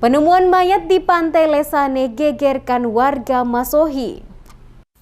Penemuan mayat di Pantai Lesane gegerkan warga Masohi.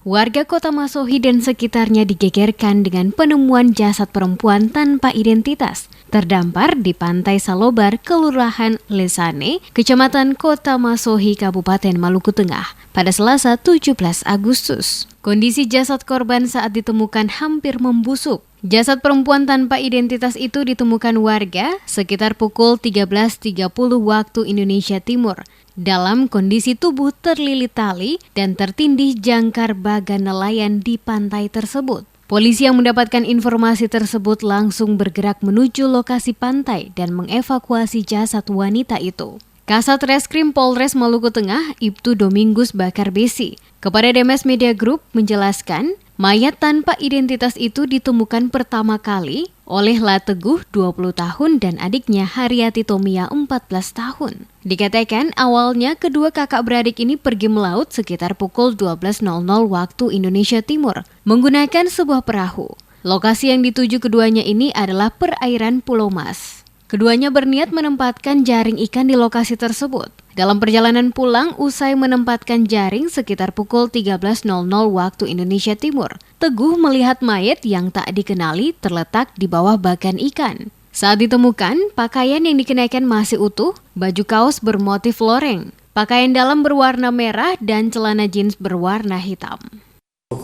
Warga kota Masohi dan sekitarnya digegerkan dengan penemuan jasad perempuan tanpa identitas terdampar di Pantai Salobar, Kelurahan Lesane, Kecamatan Kota Masohi, Kabupaten Maluku Tengah, pada Selasa 17 Agustus. Kondisi jasad korban saat ditemukan hampir membusuk. Jasad perempuan tanpa identitas itu ditemukan warga sekitar pukul 13.30 waktu Indonesia Timur dalam kondisi tubuh terlilit tali dan tertindih jangkar baga nelayan di pantai tersebut. Polisi yang mendapatkan informasi tersebut langsung bergerak menuju lokasi pantai dan mengevakuasi jasad wanita itu. Kasat Reskrim Polres Maluku Tengah, Ibtu Domingus Bakarbesi, kepada DMS Media Group menjelaskan, mayat tanpa identitas itu ditemukan pertama kali oleh Lateguh 20 tahun dan adiknya Haryati Tomia 14 tahun. Dikatakan awalnya kedua kakak beradik ini pergi melaut sekitar pukul 12.00 waktu Indonesia Timur menggunakan sebuah perahu. Lokasi yang dituju keduanya ini adalah perairan Pulau Mas. Keduanya berniat menempatkan jaring ikan di lokasi tersebut. Dalam perjalanan pulang, usai menempatkan jaring sekitar pukul 13.00 waktu Indonesia Timur, Teguh melihat mayat yang tak dikenali terletak di bawah bagan ikan. Saat ditemukan, pakaian yang dikenakan masih utuh, baju kaos bermotif loreng, pakaian dalam berwarna merah, dan celana jeans berwarna hitam.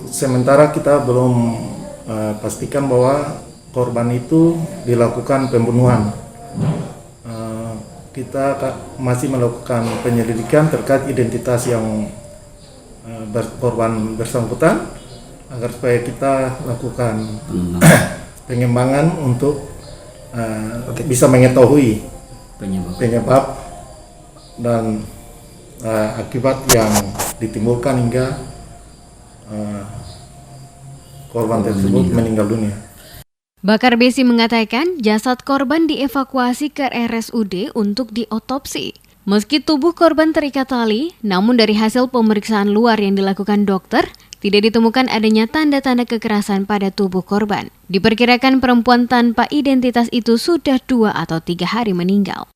Sementara kita belum pastikan bahwa korban itu dilakukan pembunuhan. Kita masih melakukan penyelidikan terkait identitas yang korban bersangkutan agar supaya kita lakukan pengembangan untuk bisa mengetahui penyebab dan akibat yang ditimbulkan hingga korban tersebut meninggal dunia. Bakarbesi mengatakan jasad korban dievakuasi ke RSUD untuk diotopsi. Meski tubuh korban terikat tali, namun dari hasil pemeriksaan luar yang dilakukan dokter, tidak ditemukan adanya tanda-tanda kekerasan pada tubuh korban. Diperkirakan perempuan tanpa identitas itu sudah 2 atau 3 hari meninggal.